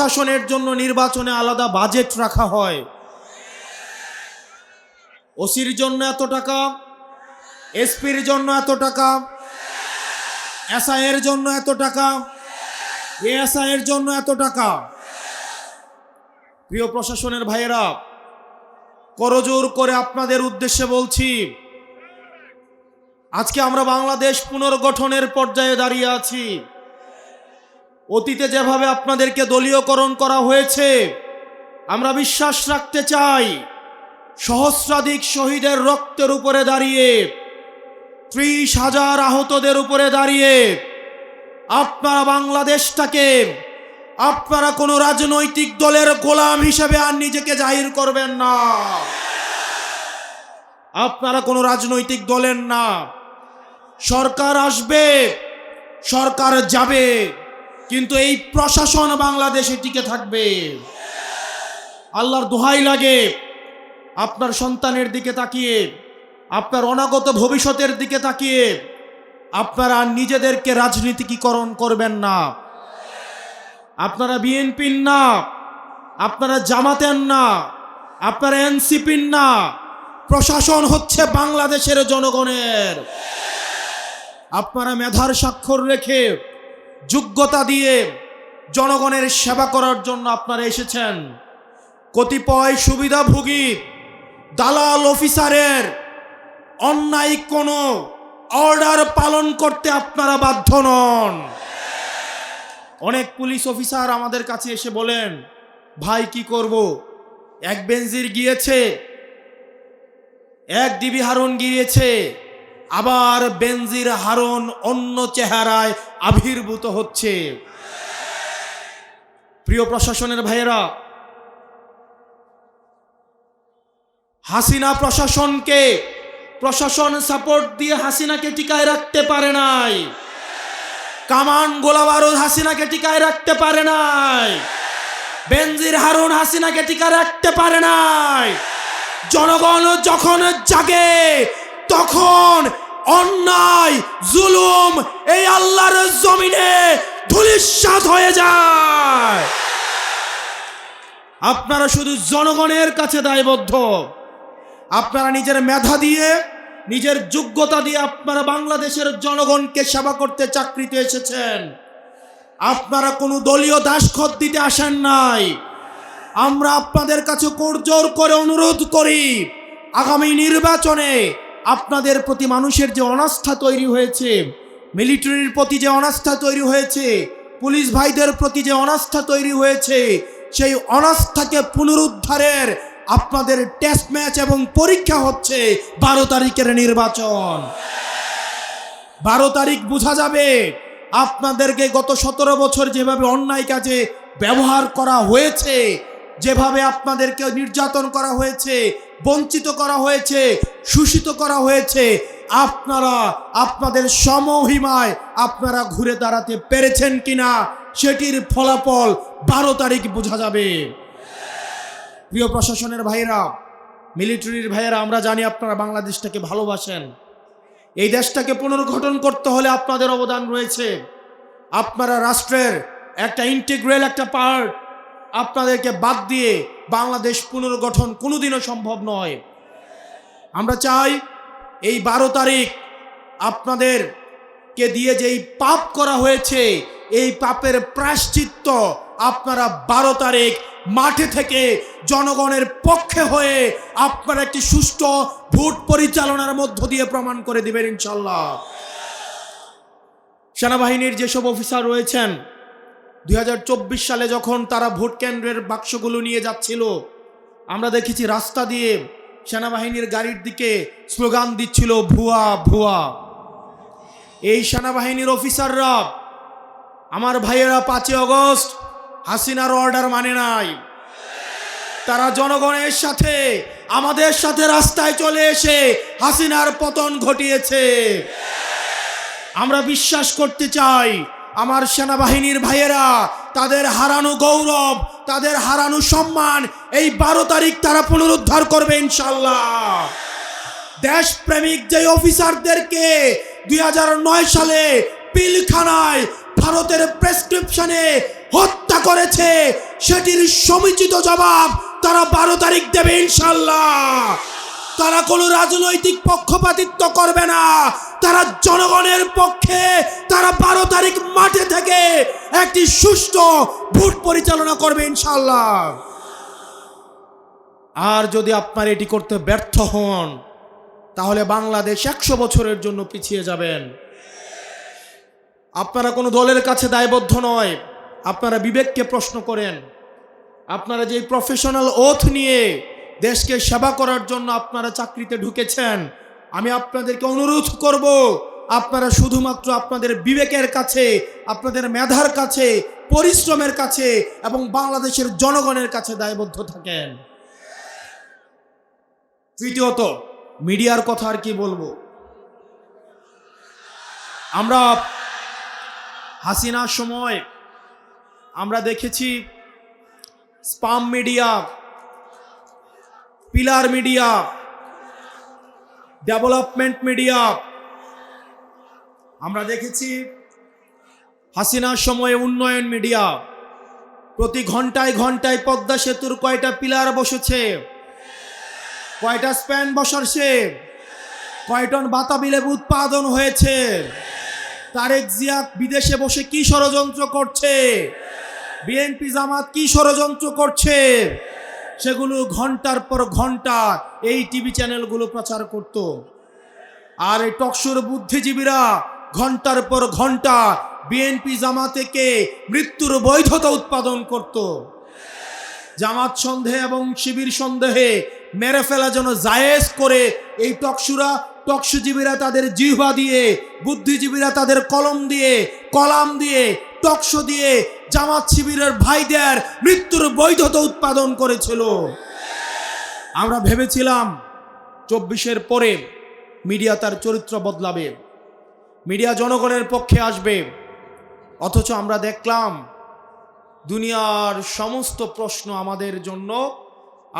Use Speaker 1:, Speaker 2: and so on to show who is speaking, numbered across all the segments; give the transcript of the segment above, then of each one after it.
Speaker 1: প্রশাসনের জন্য নির্বাচনে আলাদা বাজেট রাখা হয়। ওসির জন্য এত টাকা, এসপির জন্য এত টাকা, এসআই এর জন্য এত টাকা, এএসআই এর জন্য এত টাকা। প্রিয় প্রশাসনের ভাইয়েরা, করজোর করে আপনাদের উদ্দেশ্যে বলছি, আজকে আমরা বাংলাদেশ পুনর্গঠনের পর্যায়ে দাঁড়িয়ে আছি। অতীতে যেভাবে আপনাদেরকে দলীয়করণ করা হয়েছে, আমরা বিশ্বাস রাখতে চাই সহস্রাধিক শহীদের রক্তের উপরে দাঁড়িয়ে, 30,000 আহতদের উপরে দাঁড়িয়ে আপনারা বাংলাদেশটাকে আপনারা কোনো রাজনৈতিক দলের গোলাম হিসেবে আর নিজেকে জাহির করবেন না। আপনারা কোনো রাজনৈতিক দলের না। সরকার আসবে, সরকার যাবে, কিন্তু এই প্রশাসন বাংলাদেশে টিকে থাকবে। আল্লাহর দোহাই লাগে, আপনার সন্তানের দিকে তাকিয়ে, আপনার অনাগত ভবিষ্যতের দিকে তাকিয়ে আপনারা নিজেদেরকে রাজনীতিকীকরণ করবেন না। আপনারা বিএনপির না, আপনারা জামাতের না, আপনারা এনসিপির না। প্রশাসন হচ্ছে বাংলাদেশের জনগণের। আপনারা মেধার স্বাক্ষর রেখে, যোগ্যতা দিয়ে জনগণের সেবা করার জন্য আপনারা এসেছেন। কতিপয় সুবিধাভোগী দালাল অফিসারের অন্যায় কোনো অর্ডার পালন করতে আপনারা বাধ্য নন। অনেক পুলিশ অফিসার আমাদের কাছে এসে বলেন, ভাই কি করব, এক বেনজির গিয়েছে, এক ডিবি হারুন গিয়েছে, আবার বেনজির হারুন অন্য চেহারায় আবির্ভূত হচ্ছে। প্রিয় প্রশাসনের ভাইয়েরা, হাসিনা প্রশাসনকে, প্রশাসন সাপোর্ট দিয়ে হাসিনাকে টিকায় রাখতে পারে নাই। কামান গোলাবারুদ হাসিনাকে টিকায় রাখতে পারে নাই। বেনজির হারুন হাসিনাকে টিকায় রাখতে পারে নাই। জনগণ যখন জাগে, তখন অন্যায় জুলুম এই আল্লাহর জমিনে ধূলিসাৎ হয়ে যায়। আপনারা শুধু জনগণের কাছে দায়বদ্ধ। আপনারা নিজের মেধা দিয়ে, নিজের যোগ্যতা দিয়ে আপনারা বাংলাদেশের জনগণকে সেবা করতে চাকরিতে এসেছেন। আপনারা কোনো দলীয় দাসখত দিতে আসেন নাই। আমরা আপনাদের কাছে করজোর করে অনুরোধ করি, আগামী নির্বাচনে আপনাদের প্রতি মানুষের যে অনাস্থা তৈরি হয়েছে, মিলিটারির প্রতি যে অনাস্থা তৈরি হয়েছে, পুলিশ ভাইদের প্রতি যে অনাস্থা তৈরি হয়েছে, সেই অনাস্থাকে পুনরুদ্ধারের আপনাদের টেস্ট ম্যাচ এবং পরীক্ষা হচ্ছে 12 তারিখের নির্বাচন। 12 তারিখ বোঝা যাবে আপনাদেরকে গত 17 বছর যেভাবে অন্যায় কাজে ব্যবহার করা হয়েছে, যেভাবে আপনাদেরকে নির্যাতন করা হয়েছে, বঞ্চিত করা হয়েছে, শোষিত করা হয়েছে, আপনারা আপনাদের সমহিমায় আপনারা ঘুরে দাঁড়াতে পেরেছেন কিনা সেটির ফলাফল 12 তারিখ বোঝা যাবে। প্রিয় প্রশাসনের ভাইয়েরা, মিলিটারির ভাইয়েরা, আমরা জানি আপনারা বাংলাদেশটাকে ভালোবাসেন। এই দেশটাকে পুনর্গঠন করতে হলে আপনাদের অবদান রয়েছে। আপনারা রাষ্ট্রের একটা ইন্টিগ্রাল একটা পার্ট। আপনাদেরকে বাদ দিয়ে বাংলাদেশ পুনর্গঠন কোনোদিনও সম্ভব নয়। আমরা চাই এই 12 তারিখ আপনাদেরকে দিয়ে যেই পাপ করা হয়েছে, এই পাপের প্রায়শ্চিত্ত আপনারা 12 তারিখ মাঠে থেকে জনগণের পক্ষে হয়ে আপনারা একটি সুষ্ঠু ভোট পরিচালনার মধ্য দিয়ে প্রমাণ করে দিবেন ইনশাল্লাহ। সেনাবাহিনীর যেসব অফিসার রয়েছেন, 2024 সালে যখন তারা ভোট কেন্দ্রের বাক্সগুলো নিয়ে যাচ্ছিল, আমরা দেখেছি রাস্তা দিয়ে সেনাবাহিনীর গাড়ির দিকে স্লোগান দিচ্ছিল, ভুয়া ভুয়া। এই সেনাবাহিনীর অফিসাররা, আমার ভাইয়েরা, 5 আগস্ট হাসিনার অর্ডার মানে নাই। তারা জনগণের সাথে, আমাদের সাথে রাস্তায় চলে এসে হাসিনার পতন ঘটিয়েছে। আমরা বিশ্বাস করতে চাই আমার সেনাবাহিনীর ভাইয়েরা তাদের হারানো গৌরব, তাদের হারানো সম্মান এই 12 তারিখ তারা পুনরুদ্ধার করবে ইনশাল্লাহ। দেশপ্রেমিক যে অফিসারদেরকে 2009 সালে পিলখানায় ভারতের প্রেসক্রিপশনে হত্যা করেছে সেটির সমুচিত জবাব তারা 12 তারিখ দেবে ইনশাআল্লাহ। তারা কোনো রাজনৈতিক পক্ষপাতিত্ব করবে না, তারা জনগণের পক্ষে। তারা 12 তারিখ মাঠে থেকে একটি সুষ্ঠু ভোট পরিচালনা করবে ইনশাআল্লাহ। আর যদি আপনারা এটি করতে ব্যর্থ হন তাহলে বাংলাদেশ 100 বছরের জন্য পিছিয়ে যাবেন। আপনারা কোনো দলের কাছে দায়বদ্ধ নয়, আপনারা বিবেককে প্রশ্ন করেন। আপনারা যে প্রফেশনাল ওথ নিয়ে দেশকে সেবা করার জন্য আপনারা চাকরিতে ঢুকেছেন, আমি আপনাদেরকে অনুরোধ করব আপনারা শুধুমাত্র আপনাদের বিবেকের কাছে, আপনাদের মেধার কাছে, পরিশ্রমের কাছে এবং বাংলাদেশের জনগণের কাছে দায়বদ্ধ থাকেন। তৃতীয়ত, মিডিয়ার কথা আর কি বলবো। আমরা হাসিনার সময় আমরা দেখেছি spam media, pillar media, development media. আমরা দেখেছি হাসিনার সময়ে উন্নয়ন মিডিয়া। প্রতি ঘন্টায় ঘন্টায় পদ্মা সেতুর কয়টা পিলার বসেছে, কয়টা স্প্যান বসাচ্ছে, কয় টন বাতাবি লেবু উৎপাদন হয়েছে, তারেক জিয়া বিদেশে বসে কি ষড়যন্ত্র করছে, বিএনপি জামাত কি ষড়যন্ত্র করছে, সেগুলো ঘন্টার পর ঘন্টা এই টিভি চ্যানেলগুলো প্রচার করত। আর এই টকশোর বুদ্ধিজীবীরা ঘন্টার পর ঘন্টা বিএনপি জামাতকে মৃত্যুর বৈধতা উৎপাদন করত। জামাত সন্দেহে এবং শিবির সন্দেহে মেরে ফেলা যেন জায়েজ করে এই টকশুজীবীরা তাদের জিহ্বা দিয়ে, বুদ্ধিজীবীরা তাদের কলাম দিয়ে টকশো দিয়ে জামাত শিবিরের ভাইদের মৃত্যুর বৈধতা উৎপাদন করেছিল। আমরা ভেবেছিলাম 24-এর পরে মিডিয়া তার চরিত্র বদলাবে, মিডিয়া জনগণের পক্ষে আসবে। অথচ আমরা দেখলাম দুনিয়ার সমস্ত প্রশ্ন আমাদের জন্য,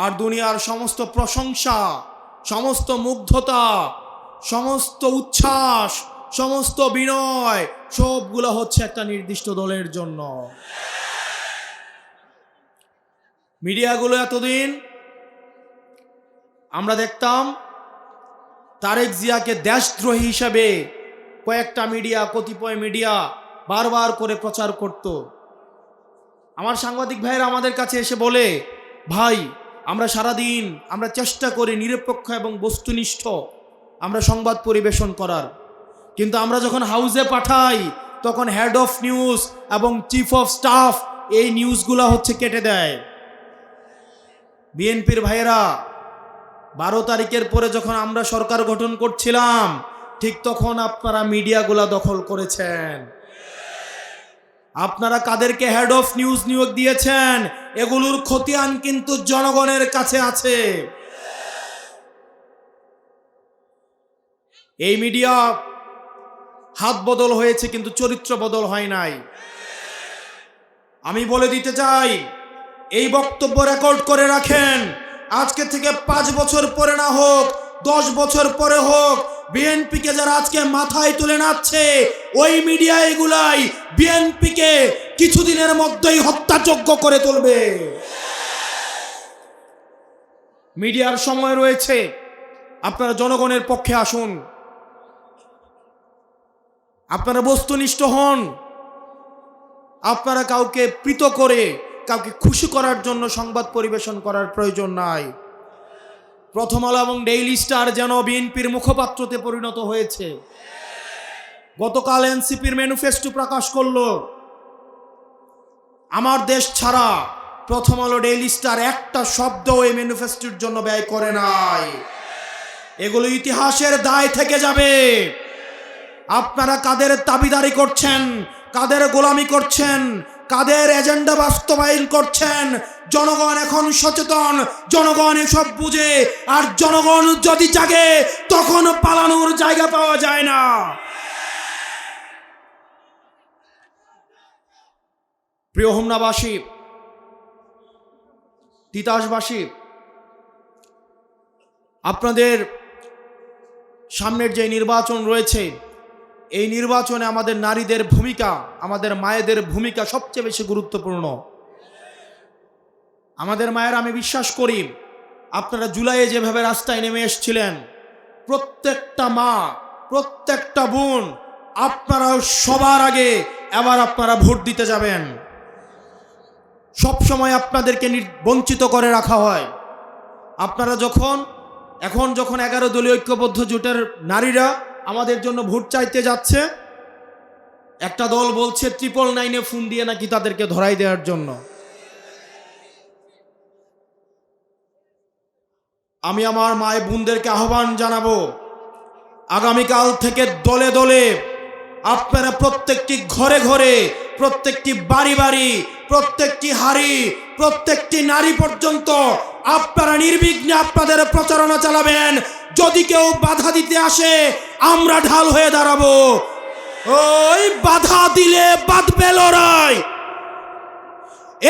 Speaker 1: আর দুনিয়ার সমস্ত প্রশংসা, সমস্ত মুগ্ধতা, সমস্ত উচ্ছ্বাস, সমস্ত বিনয়, সবগুলো হচ্ছে একটা নির্দিষ্ট দলের জন্য। মিডিয়াগুলো এতদিন আমরা দেখতাম তারেক জিয়াকে দেশদ্রোহী হিসাবে কয়েকটা মিডিয়া, কতিপয় মিডিয়া বারবার করে প্রচার করত। আমার সাংবাদিক ভাইরা আমাদের কাছে এসে বলে, ভাই আমরা সারাদিন আমরা চেষ্টা করি নিরপেক্ষ এবং বস্তুনিষ্ঠ আমরা সংবাদ পরিবেশন করার, কিন্তু আমরা যখন হাউসে পাঠাই তখন হেড অফ নিউজ এবং চিফ অফ স্টাফ এই নিউজগুলো হচ্ছে কেটে দেয়। বিএনপির ভাইয়েরা 12 তারিখের পরে যখন আমরা সরকার গঠন করছিলাম ঠিক তখন আপনারা মিডিয়াগুলা দখল করেছেন। আপনারা কাদেরকে হেড অফ নিউজ নিয়োগ দিয়েছেন এগুলোর খতিয়ান কিন্তু জনগণের কাছে আছে। এই মিডিয়া হাত বদল হয়েছে কিন্তু চরিত্র বদল হয় নাই। আমি বলে দিতে চাই, এই বক্তব্য রেকর্ড করে রাখেন, আজকে থেকে 5 বছর পরে না হোক, 10 বছর পরে হোক, বিএনপিকে যারা আজকে মাথায় তুলে নাচছে ওই মিডিয়া এগুলাই বিএনপিকে কিছুদিনের মধ্যেই হত্যাযোগ্য করে তুলবে। মিডিয়ার সময় রয়েছে, আপনারা জনগণের পক্ষে আসুন, আপনারা বস্তুনিষ্ঠ হন। আপনারা কাউকে প্রীত করে, কাউকে খুশি করার জন্য সংবাদ পরিবেশন করার প্রয়োজন নাই। প্রথম আলো এবং ডেইলি স্টার যেন বিএনপির মুখপাত্রতে পরিণত হয়েছে। গতকাল এনসিপির ম্যানিফেস্টো প্রকাশ করলো, আমার দেশ ছাড়া প্রথম আলো ডেইলি স্টার একটা শব্দ এই ম্যানিফেস্টোর জন্য ব্যয় করে নাই। এগুলো ইতিহাসের দায় থেকে যাবে। আপনারা কাদের দাবিদারি করছেন, কাদের গোলামি করছেন, কাদের এজেন্ডা বাস্তবায়ন করছেন, জনগণ এখন সচেতন, জনগণ এসব বুঝে। আর জনগণ যদি জাগে তখন পালানোর জায়গা পাওয়া যায় না। প্রিয় হোমনাবাসী, তিতাসবাসী, আপনাদের সামনের যে নির্বাচন রয়েছে এই নির্বাচনে আমাদের নারীদের ভূমিকা, আমাদের মায়েদের ভূমিকা সবচেয়ে বেশি গুরুত্বপূর্ণ। আমাদের মায়েরা, আমি বিশ্বাস করি আপনারা জুলাইয়ে যেভাবে রাস্তায় নেমে এসেছিলেন, প্রত্যেকটা মা, প্রত্যেকটা বোন, আপনারা সবার আগে এবার আপনারা ভোট দিতে যাবেন। সব সময় আপনাদেরকে বঞ্চিত করে রাখা হয়। আপনারা এখন যখন 11 দলীয় ঐক্যবদ্ধ জোটের নারীরা আমাদের জন্য ভোট চাইতে যাচ্ছে, একটা দল বলছে 999-এ ফোন দিয়ে নাকি তাদেরকে ধরাই দেওয়ার জন্য। আমি আমার মায়ের বোনদেরকে আহ্বান জানাবো, আগামীকাল থেকে দলে দলে আপনারা প্রত্যেকটি ঘরে ঘরে, প্রত্যেকটি বাড়ি বাড়ি, প্রত্যেকটি হাড়ি, প্রত্যেকটি নারী পর্যন্ত আপনারা নির্বিঘ্নে আপনাদের প্রচারণা চালাবেন। যদি কেউ বাধা দিতে আসে, আমরা ঢাল হয়ে দাঁড়াবো। ওই বাধা দিলে বাঁধবে লড়াই,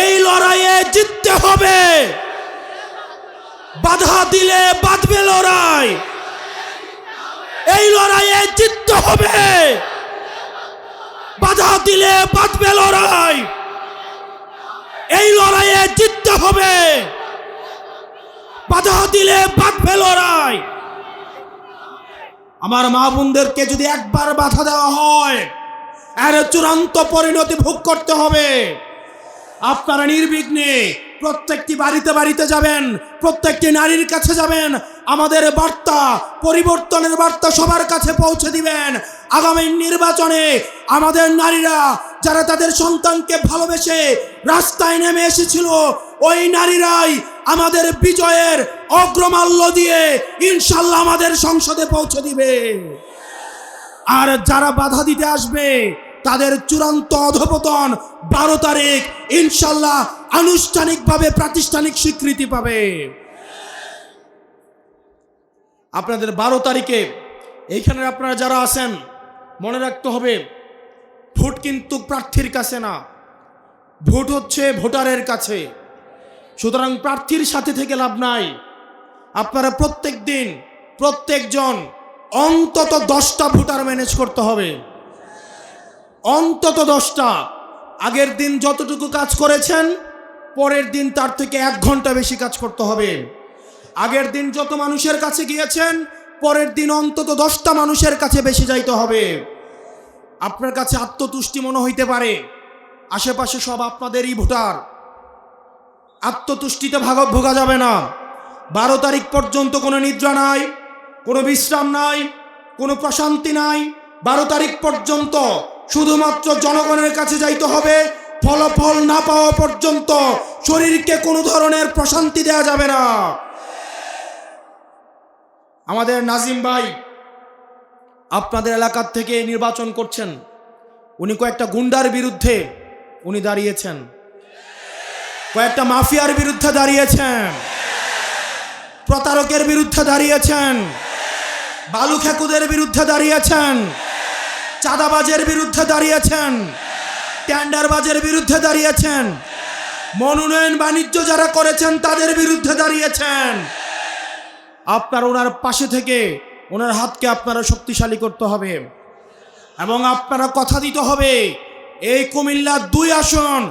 Speaker 1: এই লড়াইয়ে জিততে হবে। বাধা দিলে বাঁধবে লড়াই, এই লড়াইয়ে জিততে হবে। বাধা দিলে বাঁধবে লড়াই, এই লড়াইয়ে জিততে হবে। বাধা দিলে বাঁধবে লড়াই। আমার মা বোনদেরকে যদি একবার বাধা দেওয়া হয়, এর চূড়ান্ত পরিণতি ভোগ করতে হবে। আপনারা নির্বিঘ্নে প্রত্যেকটি বাড়িতে বাড়িতে যাবেন, প্রত্যেকটি নারীর কাছে যাবেন, আমাদের বার্তা, পরিবর্তনের বার্তা সবার কাছে পৌঁছে দিবেন। আগামী নির্বাচনে আমাদের নারীরা যারা তাদের সন্তানকে ভালোবেসে রাস্তায় নেমে এসেছিল, ওই নারীরাই আমাদের বিজয়ের অগ্রমাল্য দিয়ে ইনশাল্লাহ আমাদের সংসদে পৌঁছে দিবে। আর যারা বাধা দিতে আসবে, তাদের চূড়ান্ত অধঃপতন 12 তারিখ ইনশাল্লাহ আনুষ্ঠানিকভাবে প্রাতিষ্ঠানিক স্বীকৃতি পাবে। আপনাদের 12 তারিখে এইখানে আপনারা যারা আছেন, মনে রাখতে হবে, ভোট কিন্তু প্রার্থীর কাছে না, ভোট হচ্ছে ভোটারের কাছে। সুতরাং প্রার্থীর সাথে থেকে লাভ নাই। আপনারা প্রত্যেক দিন প্রত্যেকজন অন্তত 10টা ভোটার ম্যানেজ করতে হবে, অন্তত 10টা। আগের দিন যতটুকু কাজ করেছেন, পরের দিন তার থেকে 1 ঘন্টা বেশি কাজ করতে হবে। আগের দিন যত মানুষের কাছে গিয়েছেন, পরের দিন অন্তত 10টা মানুষের কাছে বেশি যাইতে হবে। আপনার কাছে আত্মতুষ্টি মনে হইতে পারে, আশেপাশে সব আপনাদেরই ভোটার, আত্মতুষ্টিতে ভোগা যাবে না। 12 তারিখ পর্যন্ত কোনো নিদ্রা নাই, কোনো বিশ্রাম নাই, কোনো প্রশান্তি নাই। 12 তারিখ পর্যন্ত শুধুমাত্র জনগণের কাছে যাইতে হবে। ফলাফল না পাওয়া পর্যন্ত শরীরকে কোনো ধরনের প্রশান্তি দেওয়া যাবে না। আমাদের নাজিম ভাই আপনাদের এলাকার থেকে নির্বাচন করছেন, উনি কয়েকটা গুন্ডার বিরুদ্ধে উনি দাঁড়িয়েছেন, কয়েকটা মাফিয়ার বিরুদ্ধে দাঁড়িয়েছেন, প্রতারকের বিরুদ্ধে দাঁড়িয়েছেন, বালু খেকুদের বিরুদ্ধে দাঁড়িয়েছেন, চাঁদাবাজের বিরুদ্ধে দাঁড়িয়েছেন, টেন্ডারবাজের বিরুদ্ধে দাঁড়িয়েছেন, মনোনয়ন বাণিজ্য যারা করেছেন তাদের বিরুদ্ধে দাঁড়িয়েছেন। আপনার ওনার পাশে থেকে ওনার হাতকে আপনারা শক্তিশালী করতে হবে এবং আপনারা কথা দিতে হবে, এই কুমিল্লার 2 আসন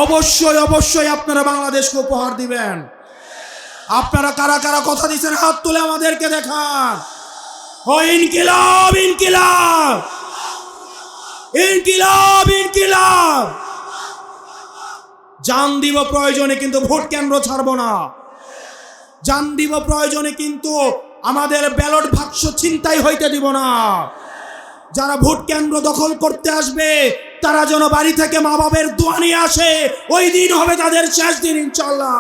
Speaker 1: অবশ্যই অবশ্যই আপনারা বাংলাদেশকে উপহার দিবেন। আপনারা কারা কারা কথা দিচ্ছেন হাত তুলে আমাদেরকে দেখান। ও ইনকিলাব ইনকিলাব ইনকিলাব ইনকিলাব। জান দিব প্রয়োজনে, কিন্তু ভোট কেন্দ্র ছাড়বো না। জান দিব প্রয়োজনে, কিন্তু আমাদের ব্যালট বাক্স ছিনতাই হইতে দিব না। যারা ভোট কেন্দ্র দখল করতে আসবে, তারা যেন বাড়ি থেকে মা বাবার দোয়া নিয়ে আসে, ওই দিন হবে তাদের শেষ দিন ইনশাল্লাহ।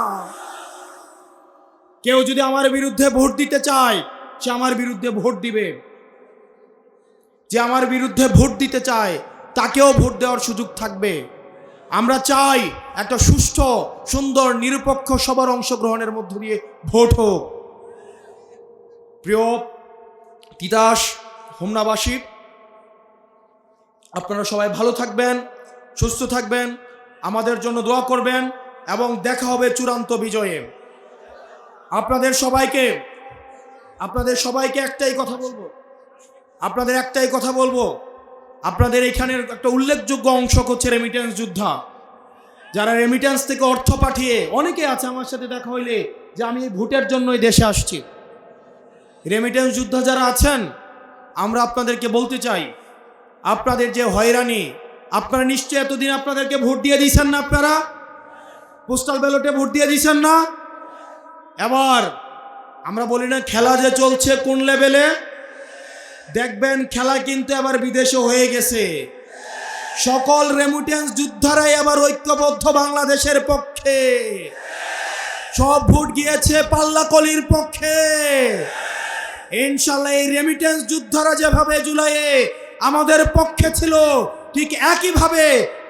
Speaker 1: কেউ যদি আমার বিরুদ্ধে ভোট দিতে চায়, সে আমার বিরুদ্ধে ভোট দিবে। যে আমার বিরুদ্ধে ভোট দিতে চায়, তাকেও ভোট দেওয়ার সুযোগ থাকবে। আমরা চাই একটা সুষ্ঠু, সুন্দর, নিরপেক্ষ সবার অংশগ্রহণের মধ্য দিয়ে ভোট হোক। প্রিয় তিতাস হোমনাবাসী, আপনারা সবাই ভালো থাকবেন, সুস্থ থাকবেন, আমাদের জন্য দোয়া করবেন এবং দেখা হবে চূড়ান্ত বিজয়ে। আপনাদের সবাইকে একটাই কথা বলবো, আপনাদের এখানের একটা উল্লেখযোগ্য অংশ হচ্ছে রেমিটেন্স যোদ্ধা, যারা রেমিটেন্স থেকে অর্থ পাঠিয়ে, অনেকে আছে আমার সাথে দেখা হইলে যে আমি এই ভোটের জন্যই দেশে আসছি। রেমিটেন্স যোদ্ধা যারা আছেন, আমরা আপনাদেরকে বলতে চাই, আপনাদের যে হয়রানি, আপনারা নিশ্চয়ই এতদিন আপনাদেরকে ভোট দিয়ে দিয়েছেন না, আপনারা পোস্টাল ব্যালটে ভোট দিয়ে দিয়েছেন না। এবার আমরা বলি না খেলা যে চলছে কোন লেভেলে, দেখবেন খেলা কিন্তু এবার বিদেশে হয়ে গেছে। সকল রেমিটেন্স যোদ্ধারাই এবার ঐক্যবদ্ধ বাংলাদেশের পক্ষে, সব ভোট গিয়েছে পাল্লাকলির পক্ষে। ইনশাল্লাহ এই রেমিটেন্স যোদ্ধারা যেভাবে জুলাইয়ে আমাদের পক্ষে ছিল, ঠিক একইভাবে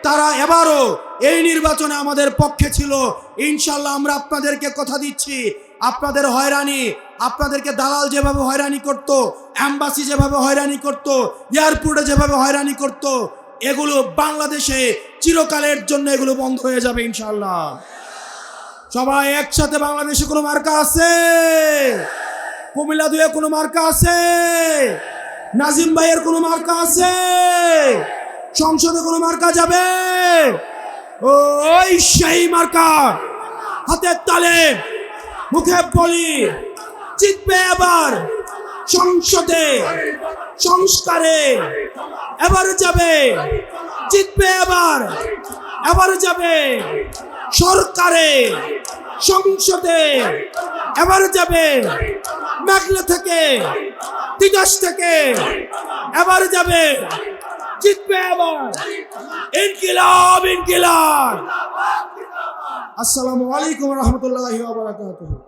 Speaker 1: তারা এবারও এই নির্বাচনে আমাদের পক্ষে ছিল। ইনশাল্লাহ আমরা আপনাদেরকে কথা দিচ্ছি, আপনাদের হয়রানি, আপনাদেরকে দালাল যেভাবে হয়রানি করত, এম্বাসি যেভাবে হয়রানি করত, এয়ারপোর্টে যেভাবে হয়রানি করত, এগুলো বাংলাদেশে চিরকালের জন্য এগুলো বন্ধ হয়ে যাবে ইনশাল্লাহ। সবাই একসাথে, বাংলাদেশে কোনো মার্কা আছে? কুমিল্লা 2-এ কোনো মার্কা আছে? নাজিম ভাইয়ের কোনো মার্কা আছে? সংসদে কোনো মার্কা যাবে? ওই সেই মার্কা, হাতের তালে মুখে বলি, জিতবে এবার সংসদে, সংস্কারে এবার যাবে, জিতবে এবার, এবার যাবে সরকারে, সংসদে এবার যাবে, মেঘলা থেকে, তিতাস থেকে এবার যাবে, জিতবে এবার। ইনকিলাব, ইনকিলাব। আসসালামু আলাইকুম ওয়া রাহমাতুল্লাহি ওয়া বারাকাতুহু।